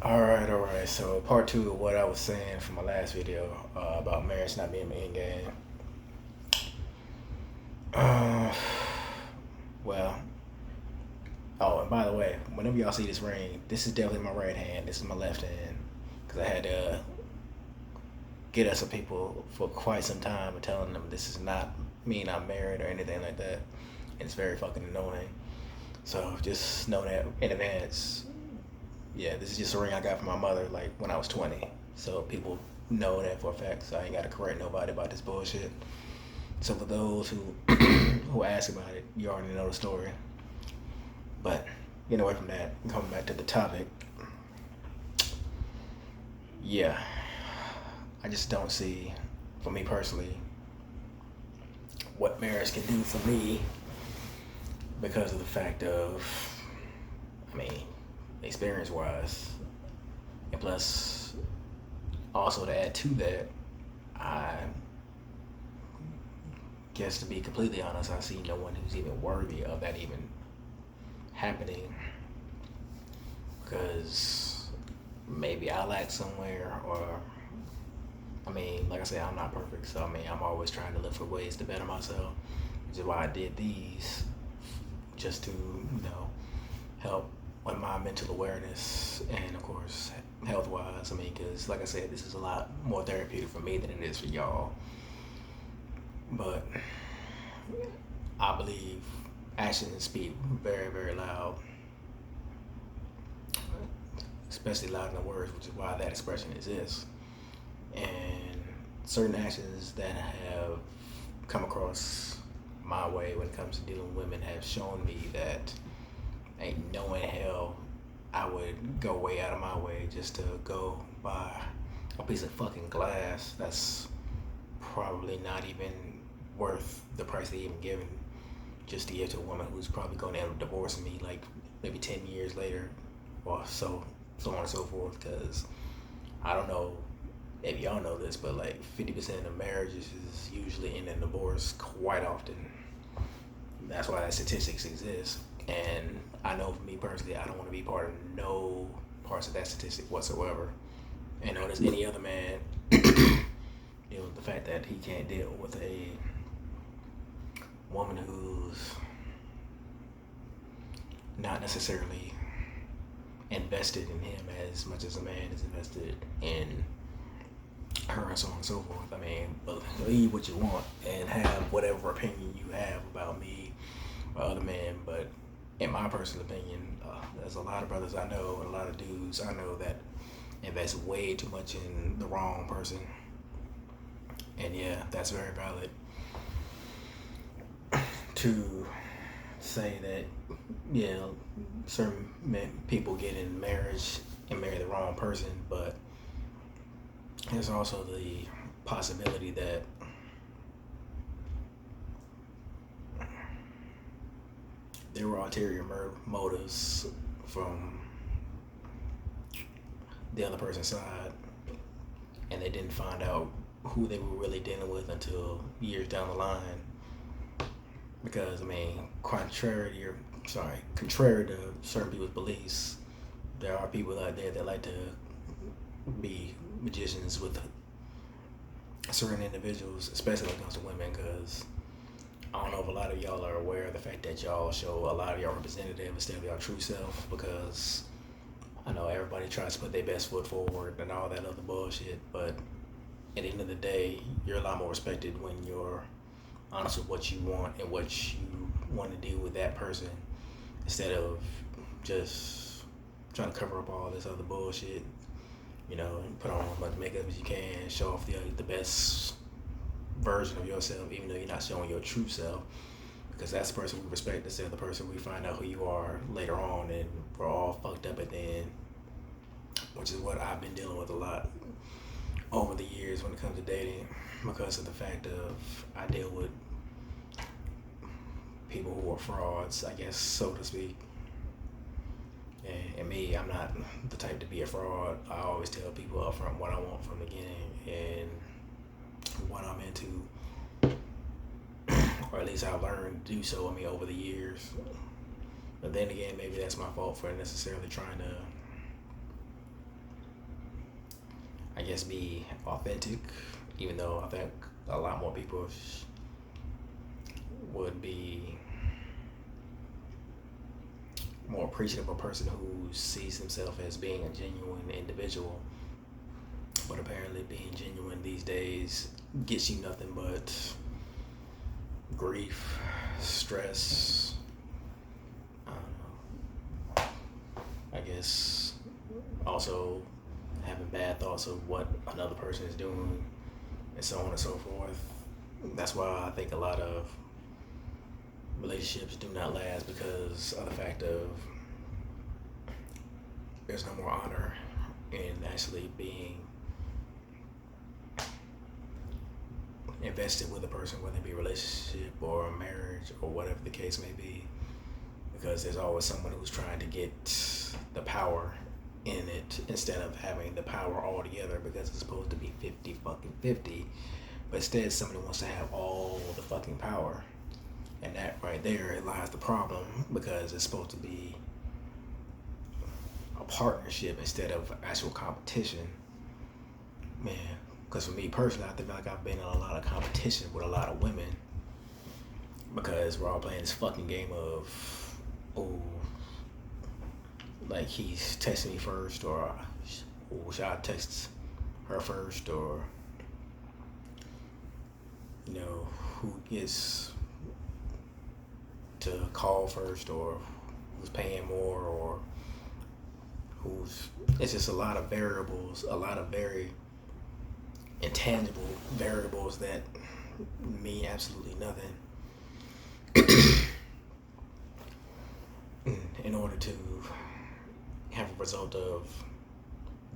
All right. So part two of what I was saying from my last video about marriage not being my end game. Uh, well, oh, and by the way, whenever y'all see this ring, this is definitely my right hand. This is my left hand, because I had to get at some people for quite some time and telling them this is not mean I'm married or anything like that. And it's very fucking annoying. So just know that in advance. Yeah, this is just a ring I got from my mother like when I was 20. So people know that for a fact. So I ain't got to correct nobody about this bullshit. So for those who who ask about it, you already know the story. But getting away from that, coming back to the topic, yeah, I just don't see, for me personally, what marriage can do for me because of the fact of, I mean, experience wise, and plus also to add to that, I guess to be completely honest, I see no one who's even worthy of that even happening because maybe I lack somewhere or I mean, like I said, I'm not perfect, so I mean, I'm always trying to look for ways to better myself, which is why I did these, just to, help with my mental awareness and, of course, health-wise. I mean, because, like I said, this is a lot more therapeutic for me than it is for y'all. But I believe actions speak very, very loud, especially louder than words, which is why that expression exists. And certain actions that have come across my way when it comes to dealing with women have shown me that ain't no in hell I would go way out of my way just to go buy a piece of fucking glass that's probably not even worth the price they even given just to give to a woman who's probably going to end up divorcing me like maybe 10 years later or so on and so forth. Because I don't know if y'all know this, but like 50% of marriages is usually in a divorce quite often. That's why that statistics exist. And I know for me personally, I don't want to be part of no parts of that statistic whatsoever. And notice any other man deal with the fact that he can't deal with a woman who's not necessarily invested in him as much as a man is invested in her and so on and so forth. I mean, believe what you want and have whatever opinion you have about me or other men, but in my personal opinion, there's a lot of brothers I know and a lot of dudes I know that invest way too much in the wrong person. And yeah, that's very valid to say that, yeah, certain people get in marriage and marry the wrong person, but there's also the possibility that there were ulterior motives from the other person's side, and they didn't find out who they were really dealing with until years down the line. Because I mean, contrary to certain people's beliefs, there are people out there that like to be magicians with certain individuals, especially when it comes to women. Because I don't know if a lot of y'all are aware of the fact that y'all show a lot of y'all representative instead of y'all true self. Because I know everybody tries to put their best foot forward and all that other bullshit, but at the end of the day, you're a lot more respected when you're honest with what you want and what you want to do with that person instead of just trying to cover up all this other bullshit. Put on as much makeup as you can, show off the best version of yourself, even though you're not showing your true self. Because that's the person we respect instead of the person we find out who you are later on, and we're all fucked up at the end, which is what I've been dealing with a lot over the years when it comes to dating, because of the fact of I deal with people who are frauds, I guess, so to speak. And me, I'm not the type to be a fraud. I always tell people up front what I want from the beginning and what I'm into, or at least I've learned to do so, over the years. But then again, maybe that's my fault for necessarily trying to I guess, be authentic, even though I think a lot more people would be more appreciative of a person who sees himself as being a genuine individual. But apparently being genuine these days gets you nothing but grief, stress, I don't know, I guess also having bad thoughts of what another person is doing, and so on and so forth. That's why I think a lot of relationships do not last, because of the fact of there's no more honor in actually being invested with a person, whether it be a relationship or a marriage or whatever the case may be, because there's always someone who's trying to get the power in it instead of having the power all together, because it's supposed to be 50-50, but instead somebody wants to have all the fucking power. And that right there lies the problem, because it's supposed to be a partnership instead of actual competition. Man, because for me personally, I feel like I've been in a lot of competition with a lot of women, because we're all playing this fucking game of, oh, like he's texting me first, or should I text her first, or who gets to call first, or who's paying more, or it's just a lot of variables, a lot of very intangible variables that mean absolutely nothing in order to have a result of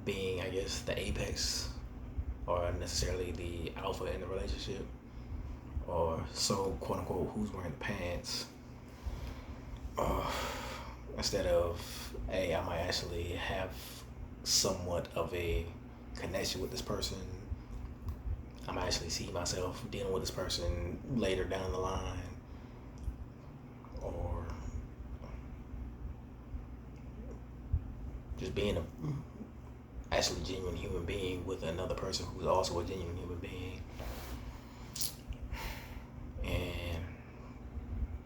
being, I guess, the apex, or necessarily the alpha in the relationship, or so quote unquote who's wearing the pants, instead of, hey, I might actually have somewhat of a connection with this person. I might actually see myself dealing with this person later down the line, or just being a actually genuine human being with another person who's also a genuine human being. And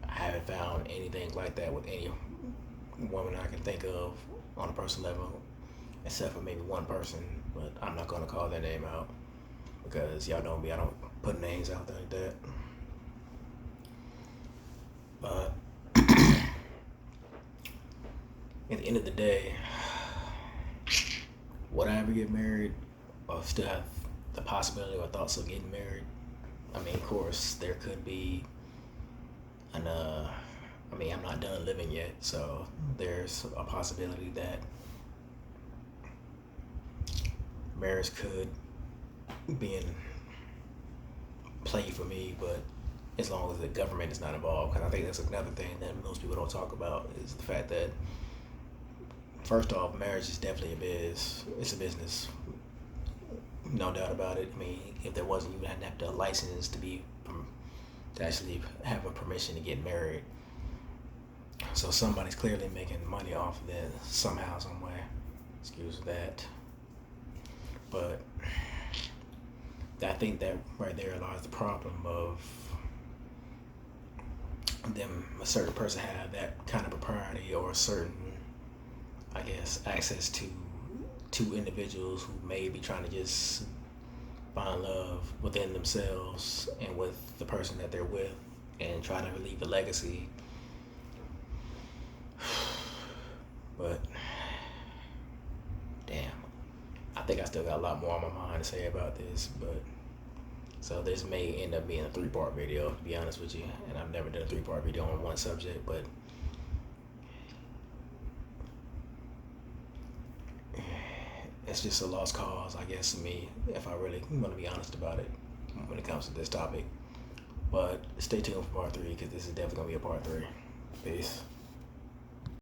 I haven't found anything like that with any woman I can think of on a personal level, except for maybe one person, but I'm not gonna call their name out, because y'all know me, I don't put names out there like that. But at the end of the day, would I ever get married, or still have the possibility or thoughts of getting married? I mean, of course, there could be I'm not done living yet, so there's a possibility that marriage could be in play for me, but as long as the government is not involved. Because I think that's another thing that most people don't talk about, is the fact that, first off, marriage is definitely it's a business, no doubt about it. I mean, if there wasn't, you would have to have a license to actually have a permission to get married. So somebody's clearly making money off of that somehow, some way. Excuse that. But I think that right there lies the problem of a certain person have that kind of propriety, or a certain, I guess, access to two individuals who may be trying to just find love within themselves and with the person that they're with, and trying to leave a legacy. But damn, I think I still got a lot more on my mind to say about this, but so this may end up being a 3-part video, to be honest with you, and I've never done a 3-part video on one subject, but it's just a lost cause, I guess, to me, if I really want to be honest about it when it comes to this topic. But stay tuned for part 3, because this is definitely going to be a part 3. Peace.